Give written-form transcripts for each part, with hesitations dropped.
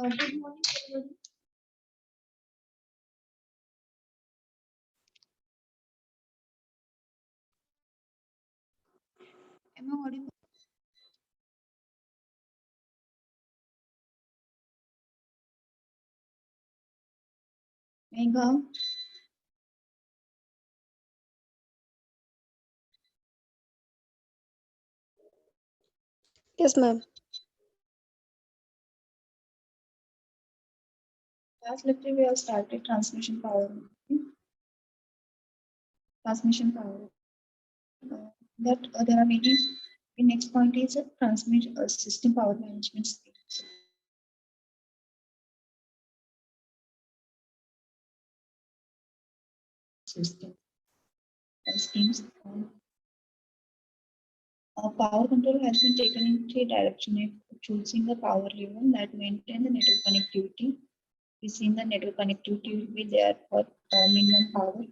Good morning, everybody. Am I audible? Megha, Yes, ma'am. last lecture we have started transmission power. Transmission power. That there are many. The next point is transmission system power management schemes. System schemes. Power control has been taken in three directions: choosing a power level that maintain the network connectivity. We seen the network connectivity will be there for minimum power.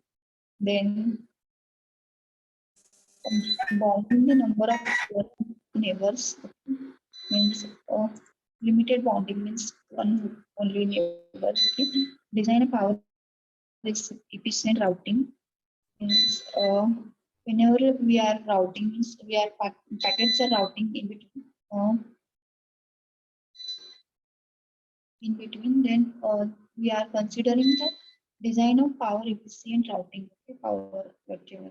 Then bounding the number of neighbors means limited bounding means one only neighbor. Okay. Design a power efficient routing means whenever we are routing means we are packets are routing in between then we are considering the design of power efficient routing. Okay, power whatever.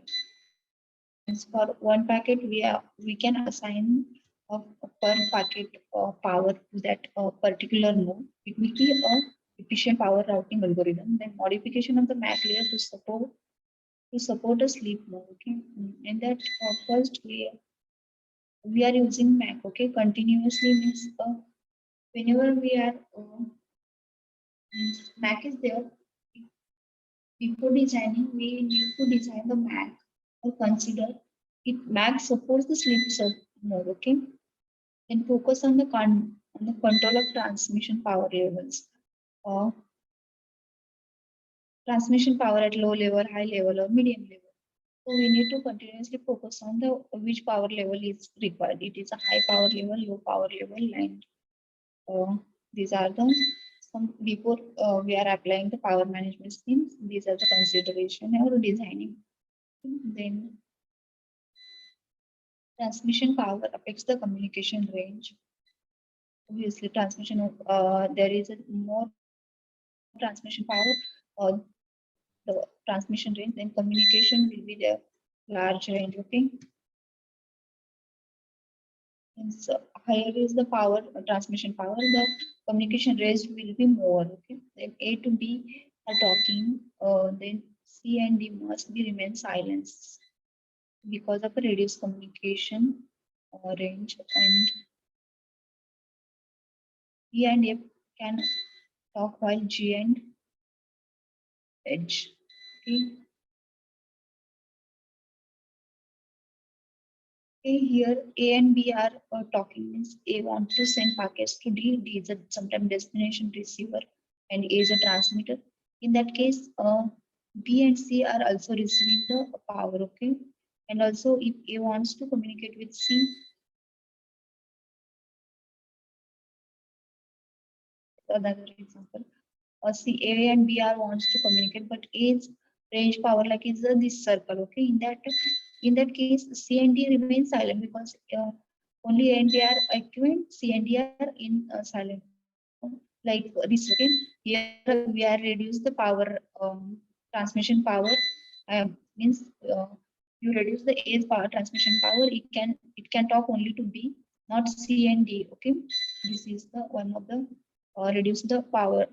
For one packet, we can assign a per packet power to that particular node. It will be a efficient power routing algorithm. Then modification of the MAC layer to support a sleep mode. Okay, and that first we are using MAC. Okay, continuously means whenever we are MAC is there. Before designing, we need to design the MAC or consider it. MAC supports the sleep mode. Okay. Then focus on the control of transmission power levels. Uh, Transmission power at low level, high level, or medium level. So we need to continuously focus on the which power level is required. It is a high power level, low power level, and these are the some before we are applying the power management schemes. These are the consideration or designing. Then transmission power affects the communication range. Obviously, transmission there is a more transmission power, the transmission range, then communication will be the large range. Okay, and so higher is the power transmission power, the communication range will be more. Okay, then A to B are talking, then C and D must be remain silent because of a reduced communication range, and E and F can talk while G and H. Okay. Okay, here A and B are talking means A wants to send packets to D. D is a sometimes destination receiver and A is a transmitter. In that case, B and C are also receiving the power. Okay, and also if A wants to communicate with C, another example, C A and B are wants to communicate, but A's range power like is this circle. Okay, in that case, C and D remain silent because only A and B are active, C and D are in silent. Like this. Okay, here we are reduce the power transmission power. Means you reduce the A's power transmission power. It can talk only to B, not C and D. Okay, this is the one of the reduce the power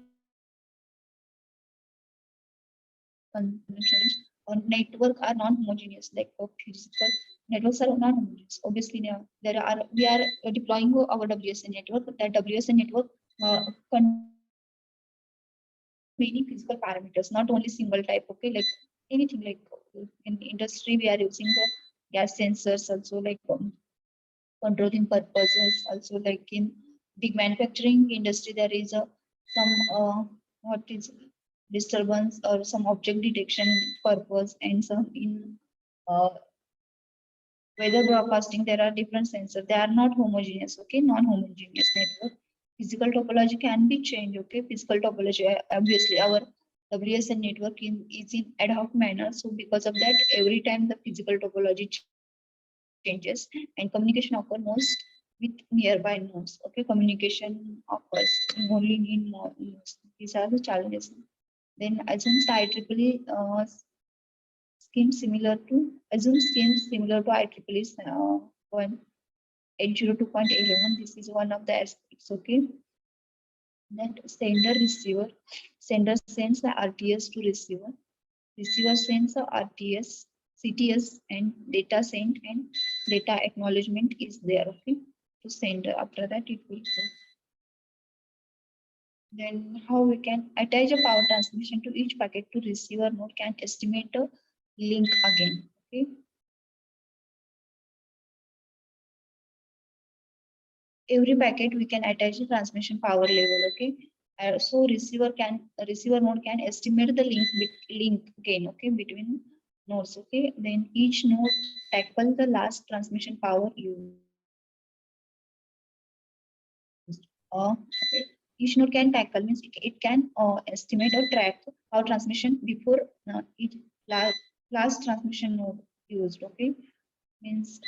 consumption on network are non-homogeneous, like physical networks are non-homogeneous. Obviously, there are we are deploying our WSN network. That WSN network many physical parameters, not only single type. Okay, like anything like in industry we are using the gas sensors also like controlling purposes. Also like in big manufacturing industry there is a some what is disturbance or some object detection purpose, and some in uh, weather broadcasting there are different sensors. They are not homogeneous. Okay, non-homogeneous network. physical topology can be changed. Okay, physical topology, obviously our WSN network is in ad hoc manner. So because of that, every time the physical topology changes and communication occur most with nearby nodes. Okay, communication occurs only in nodes. These are the challenges. Then assume schemes similar to IEEE's 802.11. This is one of the aspects. Okay, that sender sends the RTS to receiver. Receiver sends the RTS, CTS, and data sent and data acknowledgement is there. Okay, to sender. After that, it will go. Then how we can attach a power transmission to each packet to receiver node can estimate the link again. Okay. Every packet we can attach the transmission power level. Okay. So receiver node can estimate the link gain. Okay, between nodes. Okay. Then each node tackle the last transmission power used. Okay. Each node can tackle means it can estimate or track how transmission before each last transmission node used. Okay, means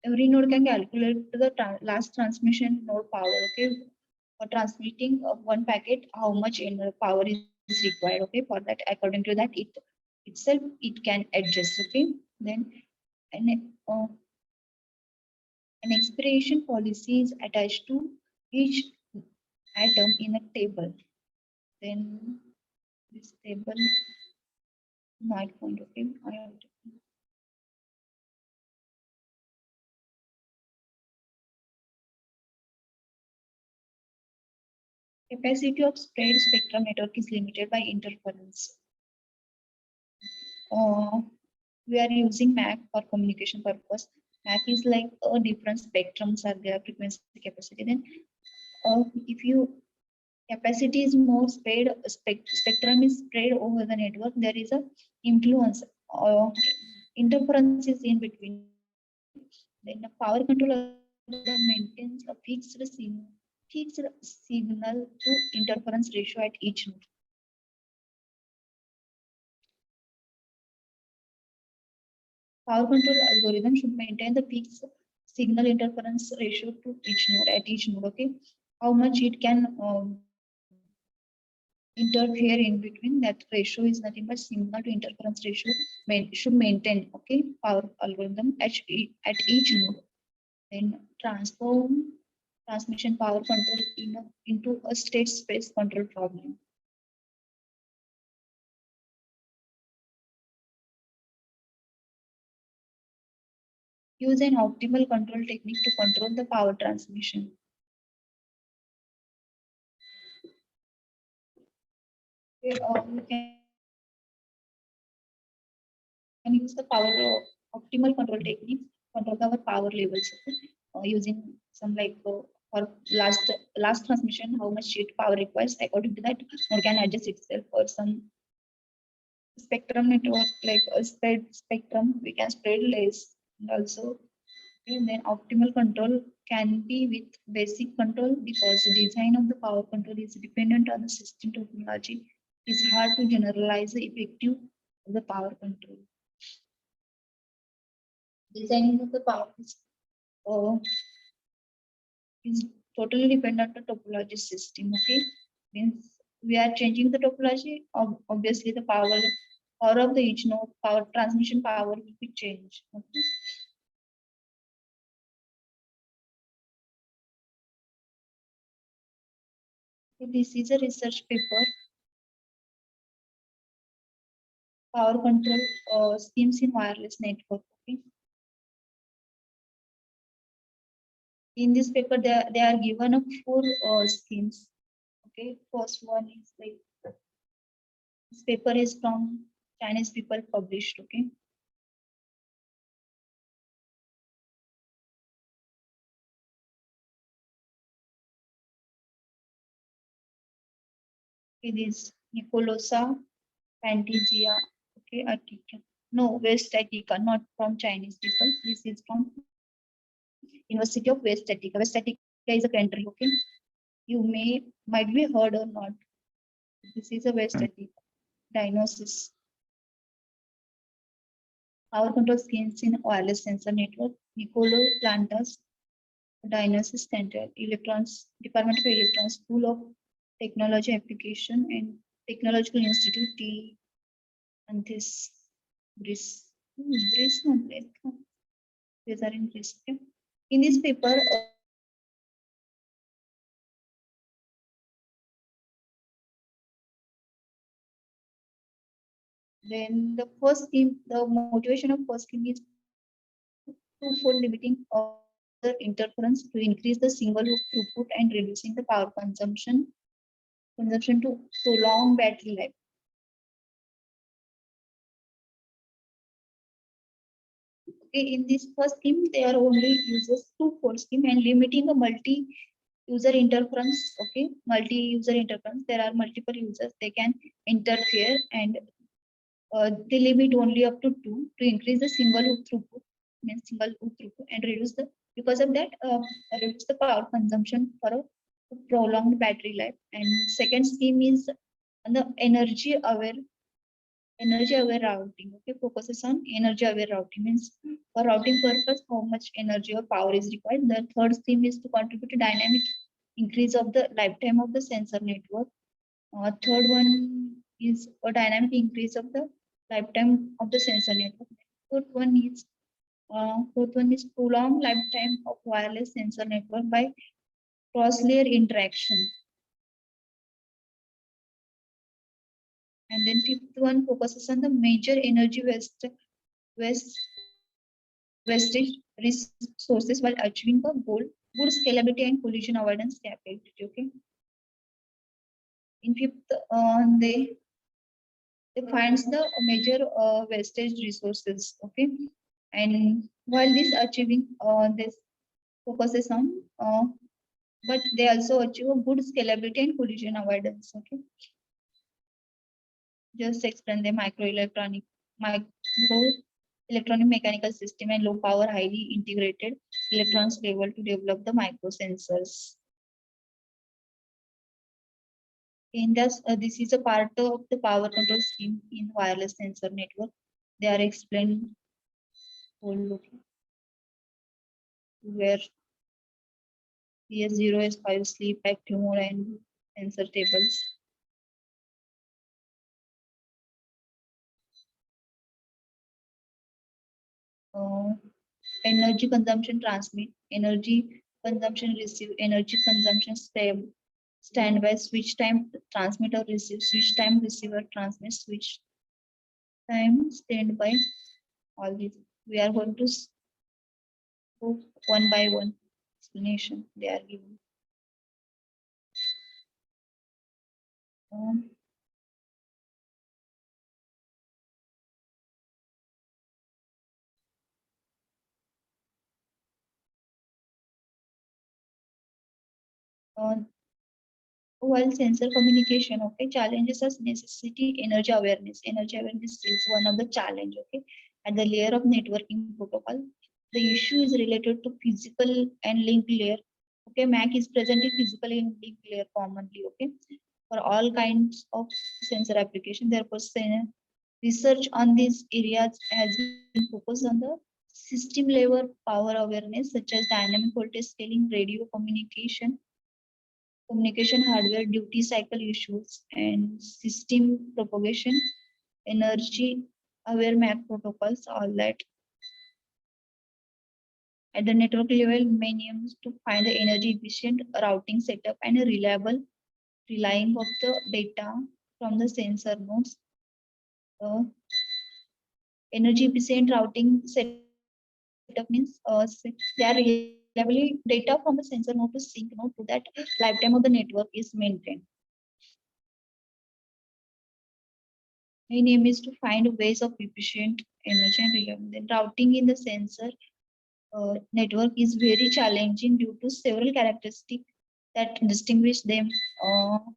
every node can calculate the last transmission node power. Okay, for transmitting one packet, how much power is required. Okay, for that, according to that, it itself it can adjust. Okay, then an uh, an expiration policy is attached to each item in a table. Then this table might point. Okay, I have to capacity of spread spectrum network is limited by interference. Uh, we are using MAC for communication purpose. MAC is like a different spectrums are there, frequency capacity. Then if you capacity is more spread, spectrum is spread over the network, there is a influence or interference is in between. Then the power control maintains a fixed signal to interference ratio at each node. Power control algorithm should maintain the fixed signal interference ratio to each node at each node. Okay, how much it can interfere in between, that ratio is nothing but signal to interference ratio should maintain. Okay, power algorithm at each node. Then transform transmission power control into a state space control problem. Use an optimal control technique to control the power transmission. Okay, we can use the optimal control technique control our power levels. Okay? Using some like for last transmission, how much sheet power requires. According to that, one can adjust itself. For some spectrum network like a spread spectrum, we can spread less. And also, and then optimal control can be with basic control, because the design of the power control is dependent on the system topology. It's hard to generalize the effective of the power control. Designing of the power uh, is totally dependent on topology system. Okay, means we are changing the topology. Obviously, the power of the each node, power transmission power will be changed. Okay. So this is a research paper, power control schemes in wireless network. Okay. In this paper, they are given a four schemes. Okay, first one is like this paper is from Chinese people published. Okay, it is Nicolosa Fantasia. Okay, Attica. No, West Attica, not from Chinese people. This is from University of West Attica. West Attica is a country. Okay, You might be heard or not. This is a best study. Diagnosis. Power control schemes in wireless sensor network. Nicolo Plantas Diagnosis Center, Electrons, Department of Electrons, School of Technology Application and Technological Institute, T. Antis Bris. Bris, these are in Bris. Okay. In this paper, then the first scheme, the motivation of first scheme is twofold: limiting of the interference to increase the single loop throughput and reducing the power consumption to prolong battery life. Okay, in this first scheme, they are only uses twofold scheme and limiting a multi-user interference. Okay, multi-user interference. There are multiple users; they can interfere, and they limit only up to two to increase the single loop throughput, means single loop throughput, and reduce the because of that reduce the power consumption for a prolonged battery life. And second scheme is on the energy aware routing. Okay, focuses on energy aware routing, means for routing purpose how much energy or power is required. The third scheme is to contribute to dynamic increase of the lifetime of the sensor network. Third one is a dynamic increase of the lifetime of the sensor network. Fourth one is prolonged lifetime of wireless sensor network by cross-layer interaction. And then fifth one focuses on the major energy west wastage resources while achieving a good scalability and collision avoidance capability. Okay. In fifth, they finds the major wastage resources. Okay. And while this achieving this focuses on but they also achieve a good scalability and collision avoidance. Okay. Just explain the microelectronic mechanical system and low power highly integrated electronics level to develop the microsensors. In this is a part of the power control scheme in wireless sensor network. They are explained whole where PS0, S5 sleep active mode and sensor tables. Energy consumption transmit, energy consumption receive, energy consumption standby, switch time transmitter receive, switch time receiver transmit, switch time standby. All these we are going to go one by one explanation they are giving. Um, uh, while sensor communication, okay, challenges as necessity, energy awareness. Energy awareness is one of the challenge, okay. At the layer of networking protocol, the issue is related to physical and link layer. Okay, MAC is present in physical and link layer commonly, okay, for all kinds of sensor application. Therefore, research on these areas has been focused on the system level power awareness, such as dynamic voltage scaling, radio communication hardware duty cycle issues, and system propagation, energy aware MAC protocols, all that. At the network level, main aim is to find the energy efficient routing setup and a reliable relying of the data from the sensor nodes. Energy efficient routing setup means they are reliably data from the sensor node to sync node to that lifetime of the network is maintained. Main aim is to find ways of efficient energy and reliable. Then routing in the sensor network is very challenging due to several characteristics that distinguish them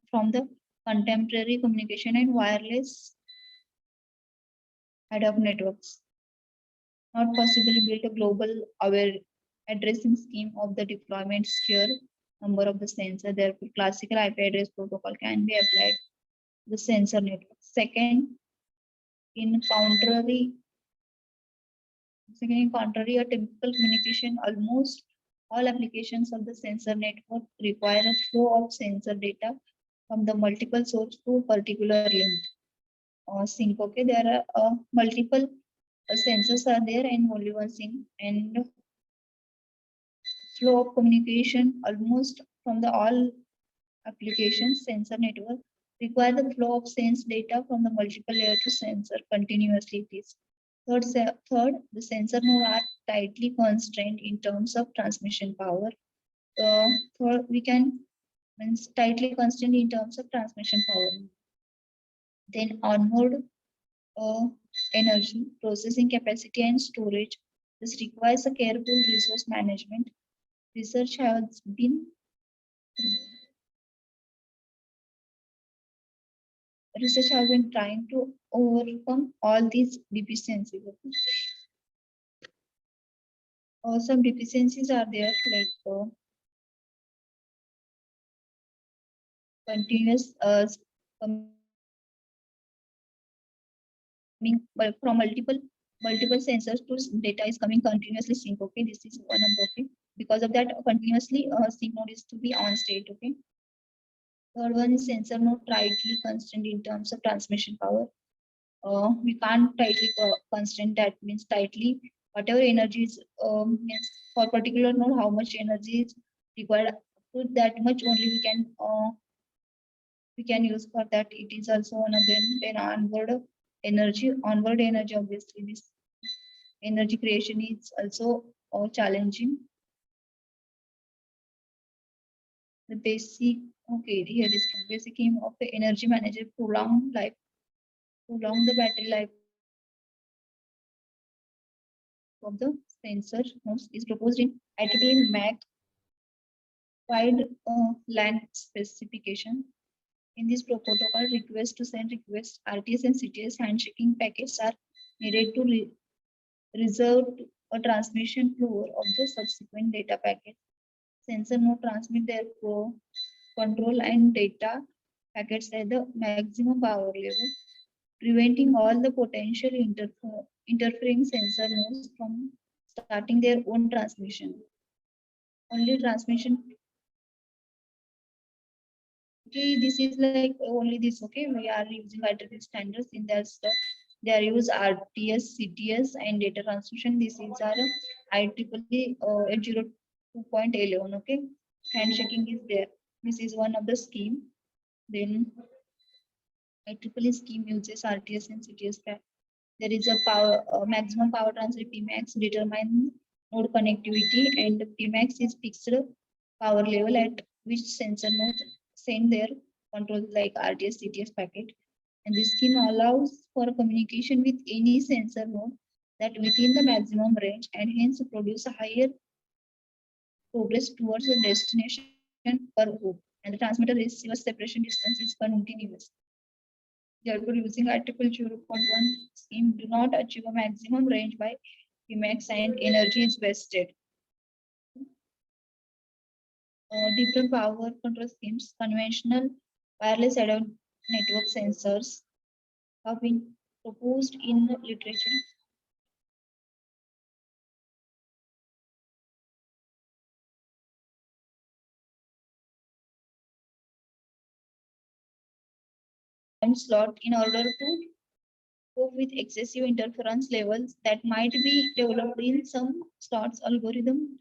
from the contemporary communication and wireless ad hoc networks. Not possibly build a global aware addressing scheme of the deployments here. number of the sensor. Therefore, classical IP address protocol can be applied to the sensor network. In contrary, a typical communication, almost all applications of the sensor network require a flow of sensor data from the multiple source to a particular link or sync. Okay, there are multiple sensors are there and only one sync, and flow of communication almost from the all applications sensor network require the flow of sense data from the multiple layer to sensor continuously. This third, the sensor node are tightly constrained in terms of transmission power. Third, we can means tightly constrained in terms of transmission power. Then onboard uh, energy, processing capacity, and storage. This requires a careful resource management. Research has been trying to overcome all these deficiencies. Okay? Some deficiencies are there like continuous coming from multiple sensors to data is coming continuously sync. Okay, this is one of the okay. Because of that, continuously sync node is to be on state. Okay. Third one is sensor node tightly constrained in terms of transmission power. We can't tightly constrain, that means tightly whatever energy is means for particular node how much energy is required, to that much only we can use for that. It is also one of them. Then onboard energy, obviously this energy creation is also challenging. The basic, okay, here is the basic aim of the energy manager: prolong the battery life of the sensor nodes is proposed in IEEE MAC wide LAN specification. In this protocol, request to send requests, RTS and CTS handshaking packets are needed to reserve a transmission flow of the subsequent data packet. Sensor node transmit their control and data packets at the maximum power level, preventing all the potential interfering sensor nodes from starting their own transmission. Only transmission. Okay, this is like only this. Okay, we are using IEEE standards. In that they are use RTS, CTS, and data transmission. This is our IEEE 802.11. Okay, handshaking is there. This is one of the scheme. Then IEEE scheme uses RTS and CTS pack. There is a maximum power transfer Pmax determine node connectivity, and Pmax is fixed power level at which sensor node send their control like RTS, CTS packet. And this scheme allows for communication with any sensor node that within the maximum range and hence produce a higher progress towards the destination per hoop. And the transmitter receiver separation distance is continuous. Therefore, using IEEE 0.1 scheme do not achieve a maximum range by Pmax and energy is wasted. Different power control schemes, conventional wireless adaptive network sensors have been proposed in the literature. Time slot in order to cope with excessive interference levels that might be developed in some slots algorithm.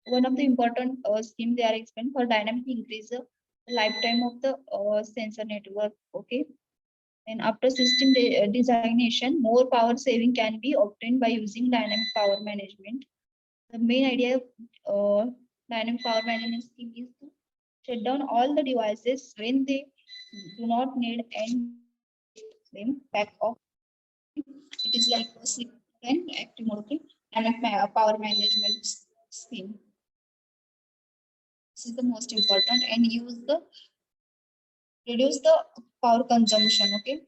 One of the important scheme they are explained for dynamic increase the lifetime of the sensor network. Okay. And after system designation, more power saving can be obtained by using dynamic power management. The main idea of dynamic power management scheme is to shut down all the devices when they do not need and them back off. It is like a sleep and active mode, okay? Dynamic power management scheme. This is the most important, and use the reduce the power consumption, okay?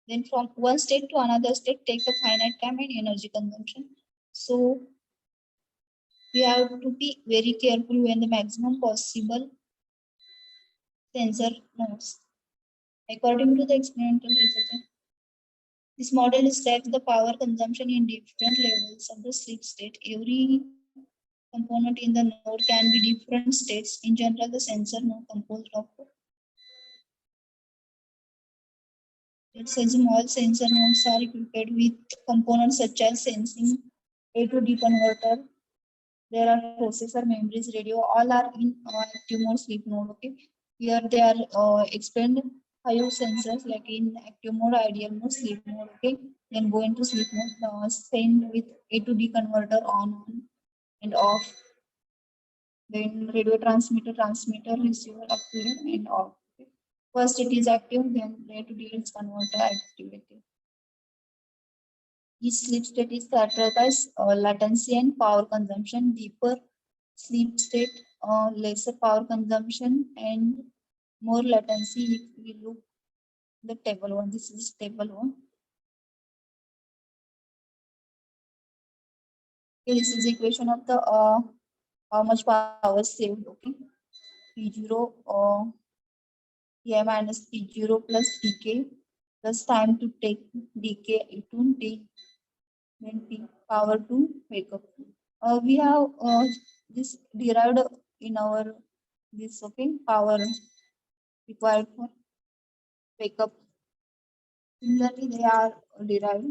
Then from one state to another state, take the finite time and energy consumption. So we have to be very careful when the maximum possible sensor nodes. According to the experimental research, this model tracks the power consumption in different levels of the sleep state. Every component in the node can be different states. In general, the sensor node composed of let's assume all sensor nodes are equipped with components such as sensing, A to D converter. There are processor, memories, radio, all are in active mode sleep mode. Okay, here they are explained five sensors like in active mode, ideal mode, sleep mode. Okay, then go into sleep mode. Send with A to D converter on and off. Then radio transmitter, receiver, active and off. Okay. First it is active, then A to D is converter activated. Each sleep state is characterized by latency and power consumption. Deeper sleep state, lesser power consumption and more latency. If we look the table one, this is table one. Okay, this is equation of the how much power saved. Okay, P0 T minus P0 plus Tk plus time to take Dk to D then T power to wake up. We have this derived in our this okay power required for wake up. Similarly, they are derived.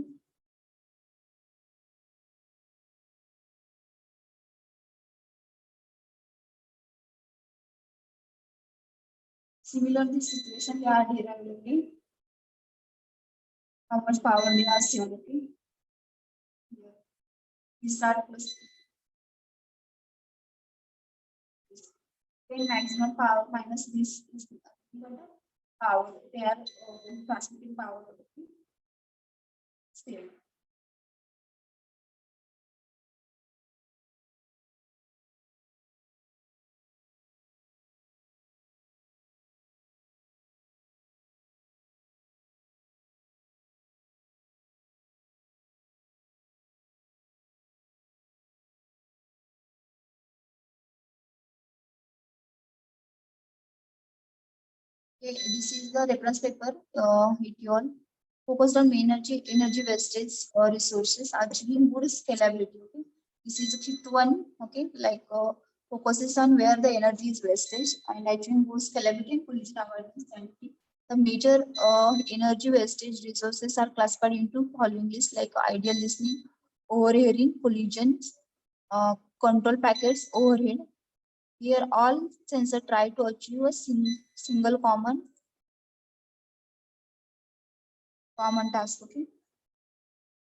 Similar this situation, they are derived. Okay, how much power they are saved. Okay, we start plus then maximum power minus this is the power. They are transmitting power. Okay, saved. Okay, this is the reference paper. It all focused on energy wastage resources, achieving good scalability. Okay, this is the fifth one. Okay, like focuses on where the energy is wastage and achieving good scalability and pollution avoidance. The major energy wastage resources are classified into following list like ideal listening, overhearing, collisions, control packets, overhead. Here, all sensor try to achieve a single common task. Okay.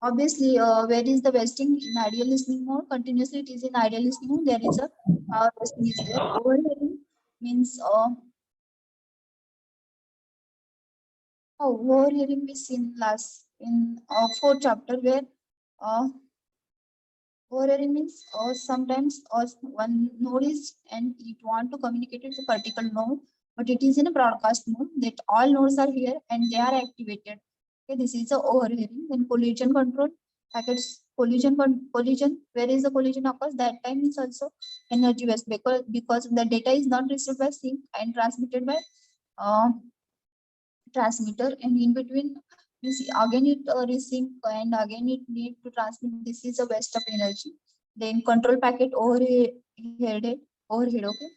Obviously, where is the vesting in ideal listening mode? Continuously, it is in ideal listening mode. There is a power vesting is there. Overhearing means overhearing we seen last in fourth chapter where uh, overhearing means sometimes one node is and it want to communicate with a particular node, but it is in a broadcast mode that all nodes are here and they are activated. Okay, this is the overhearing. Then collision control packets collision. Where is the collision occurs? That time is also energy waste because the data is not received by sync and transmitted by uh, transmitter, and in between you see again it receive and again it need to transmit. This is a waste of energy. Then control packet overhead. Okay,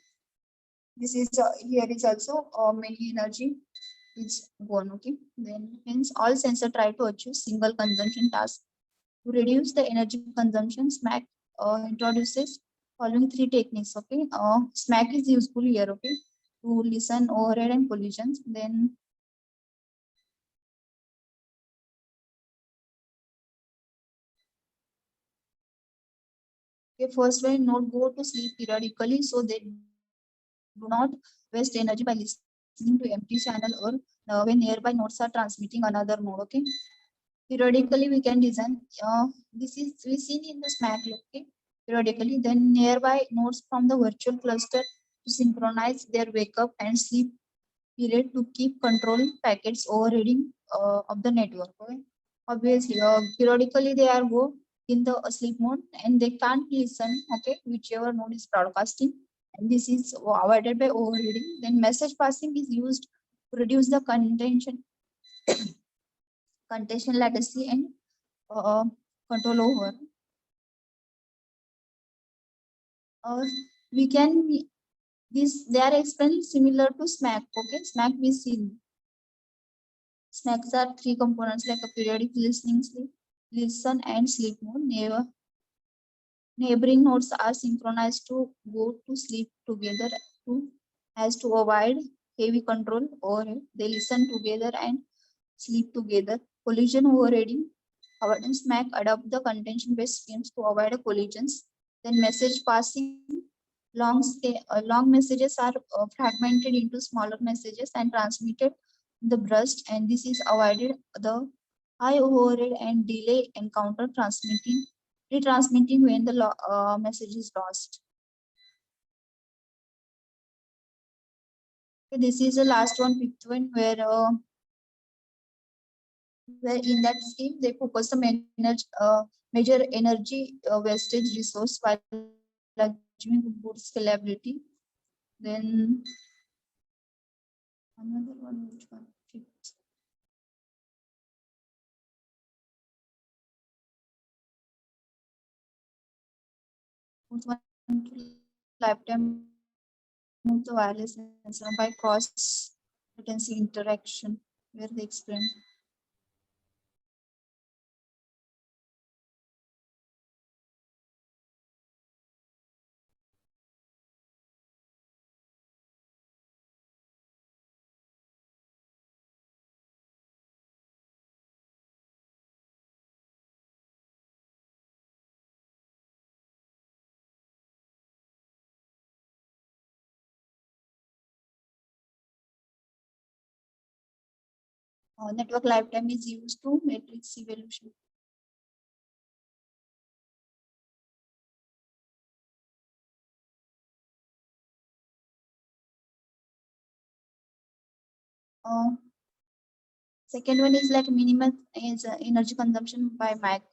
this is here is also many energy is gone. Okay, then hence all sensor try to achieve single consumption task. To reduce the energy consumption, SMAC introduces following three techniques. Okay, SMAC is useful here. Okay, to listen overhead and collisions. Then Okay, first when node go to sleep periodically, so they do not waste energy by listening to empty channel or when nearby nodes are transmitting another node. Okay, periodically we can design. This is we seen in the SMAC. Okay, periodically, then nearby nodes from the virtual cluster to synchronize their wake up and sleep period to keep control packets overheading of the network. Okay, obviously, periodically they are go in the sleep mode and they can't listen. Okay, whichever node is broadcasting, and this is avoided by overheading. Then message passing is used to reduce the contention latency and uh, control over. We can this they are explained similar to SMAC. Okay, SMAC we seen. SMACs are three components like a periodic listening, sleep, listen, and sleep mode. Neighboring nodes are synchronized to go to sleep together to as to avoid heavy control overhead. They listen together and sleep together. Collision overheading. Avoidance SMAC adopt the contention-based schemes to avoid collisions. Then message passing. Long messages are fragmented into smaller messages and transmitted in the burst, and this is avoided the high overhead and delay encounter retransmitting when the message is lost. Okay, this is the last one, fifth one, where in that scheme they focus the major energy wastage resource while achieving good scalability. Then another one, which one? Fifth. Fourth one, lifetime of the wireless sensor by cross latency interaction, where they explain. Network lifetime is used to matrix evolution. Second one is like minimum is energy consumption by Mac.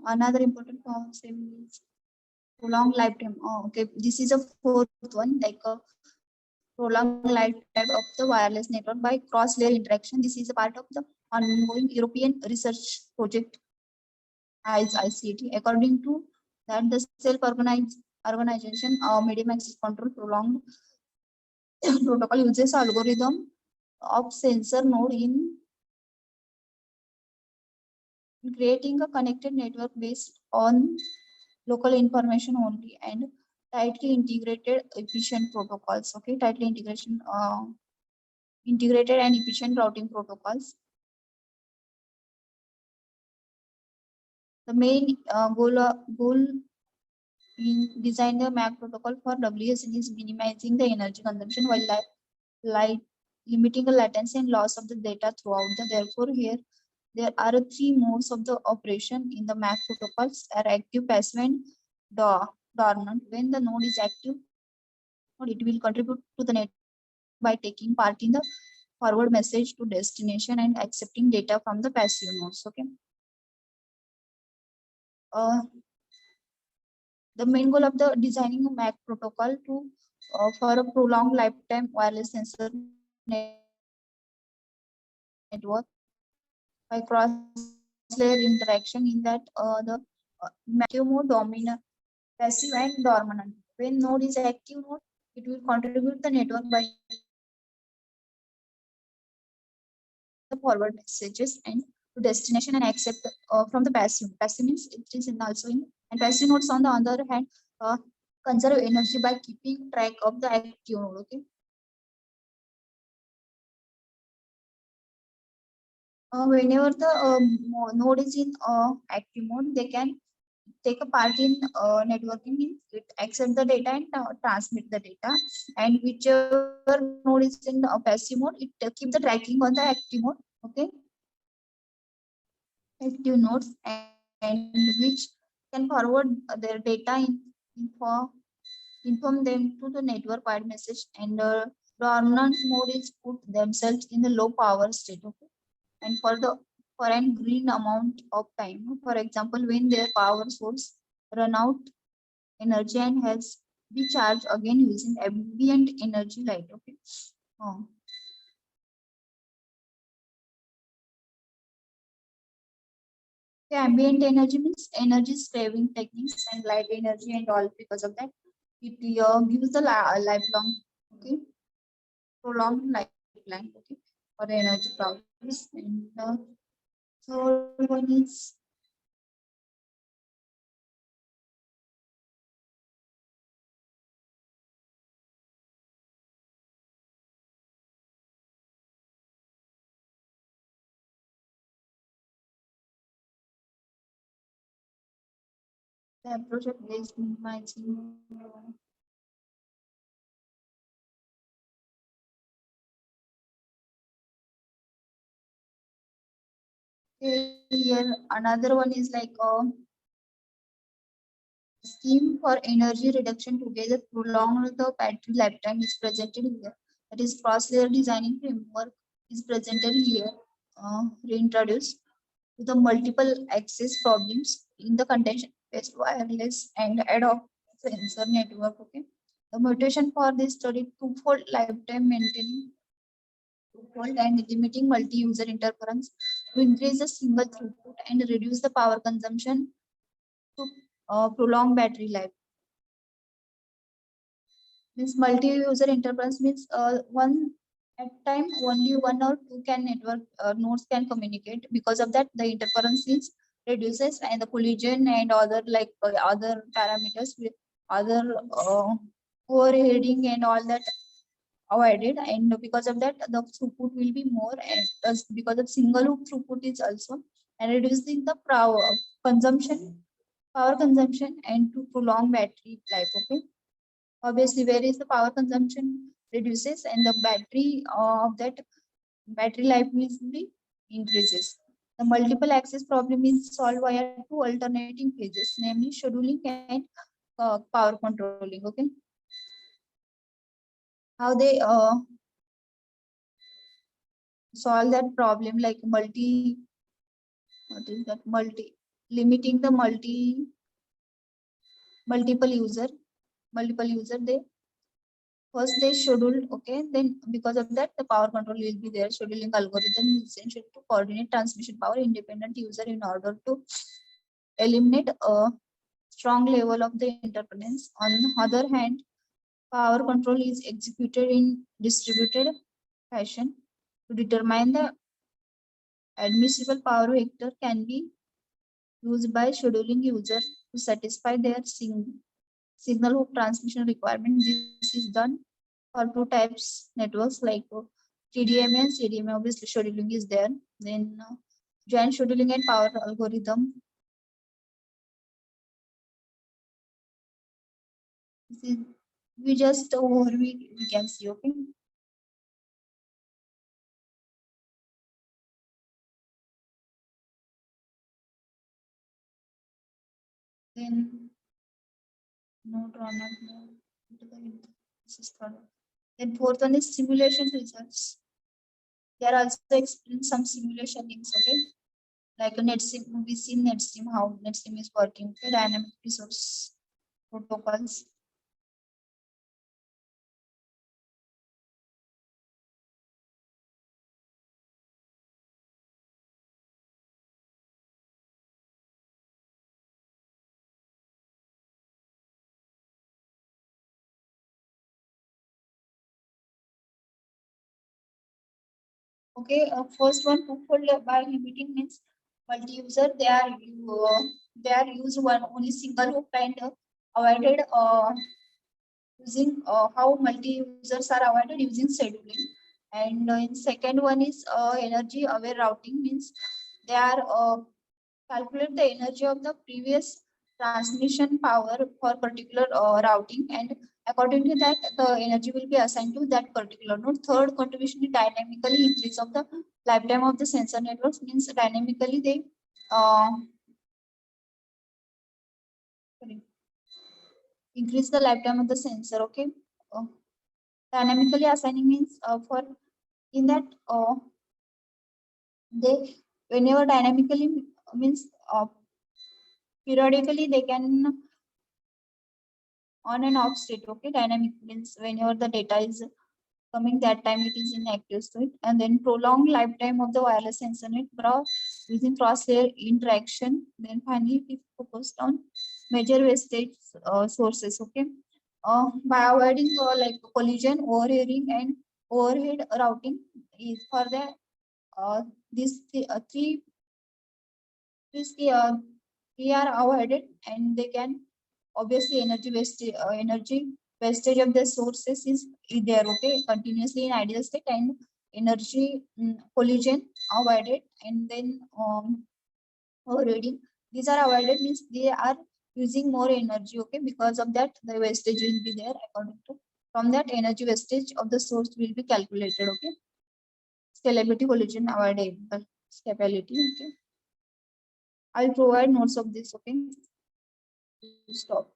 Another important concept is prolonged lifetime. Okay, this is a fourth one, like a prolonged lifetime of the wireless network by cross-layer interaction. This is a part of the ongoing European research project ICT. According to that, the self-organization medium access control prolonged protocol uses algorithm of sensor node in creating a connected network based on local information only and tightly integrated efficient protocols. Okay, integrated and efficient routing protocols. The main goal in design the MAC protocol for WSN is minimizing the energy consumption while limiting the latency and loss of the data throughout the. Therefore, here there are three modes of the operation in the MAC protocols: are active, passive, and dormant. When the node is active, it will contribute to the net by taking part in the forward message to destination and accepting data from the passive nodes. Okay. The main goal of the designing a MAC protocol to for a prolonged lifetime wireless sensor network by cross-layer interaction in that the active mode, dominant, passive, and dormant. When node is active node, it will contribute the network by the forward messages and to destination and accept from the passive. Passive means it is in also in and passive nodes on the other hand conserve energy by keeping track of the active node. Okay. Whenever the node is in active mode, they can take a part in networking means it accept the data and transmit the data, and whichever node is in passive mode, it keep the tracking on the active mode. Okay, active nodes, and which can forward their data info, inform them to the network wide message, and dormant mode is put themselves in the low power state. Okay, and for an green amount of time, for example, when their power source run out energy and has be charged again using ambient energy light. Okay. Oh. The ambient energy means energy saving techniques and light energy and all. Because of that, it gives the lifelong, okay, prolonged lifeline, okay, for the energy problems. And the third one is the approach of waste minimizing. Here another one is like scheme for energy reduction together prolong the battery lifetime is presented here. That is cross-layer designing framework is presented here, reintroduced to the multiple access problems in the contention-based wireless and ad hoc sensor network. Okay, the motivation for this study twofold: lifetime maintaining twofold and limiting multi-user interference to increase the single throughput and reduce the power consumption to prolong battery life. Means multi-user interference means one at time only one or two can network nodes can communicate. Because of that, the interference is reduces and the collision and other like other parameters with other overheading and all that avoided. And because of that, the throughput will be more, and because of single loop throughput is also, and reducing the power consumption and to prolong battery life. Okay, obviously where is the power consumption reduces and the battery of that battery life will be increases. The multiple access problem is solved via two alternating phases, namely scheduling and power controlling. Okay, how they solve that problem, like what is that limiting the multiple user. They first they scheduled, okay, then because of that the power control will be there. Scheduling algorithm is essential to coordinate transmission power independent user in order to eliminate a strong level of the interference. On the other hand, power control is executed in distributed fashion. To determine the admissible power vector can be used by scheduling user to satisfy their signal hook transmission requirement. This is done for two types networks like TDMA and CDMA. Obviously, scheduling is there. Then joint scheduling and power algorithm. This is we just over we can see. Okay. Then no drawback. This is third. Then fourth one is simulation results. There are also explain some simulation things. Okay. Like a NetSim, we see NetSim, how NetSim is working. Okay. Dynamic resource protocols. Okay, first one twofold by limiting means multi-user. They are used one only single hook and avoided using how multi-users are avoided using scheduling. And in second one is energy aware routing means they are calculate the energy of the previous transmission power for particular routing, and according to that the energy will be assigned to that particular node. Third contribution is dynamically increase of the lifetime of the sensor networks, means dynamically they sorry, increase the lifetime of the sensor. Okay, dynamically assigning means for in that they whenever dynamically means periodically they can on and off state. Okay, dynamic means whenever the data is coming, that time it is in active state. And then prolonged lifetime of the wireless sensor net using cross layer interaction. Then finally we focused on major wastage sources. Okay, by avoiding like collision, overhearing, and overhead routing is for the these three are avoided, and they can obviously energy wastage of the sources is there. Okay, continuously in ideal state, and energy collision avoided, and then overreading, these are avoided means they are using more energy. Okay, because of that the wastage will be there. According to from that energy wastage of the source will be calculated. Okay, scalability, collision avoidable, stability. Okay, I'll provide notes of this. Okay, stop.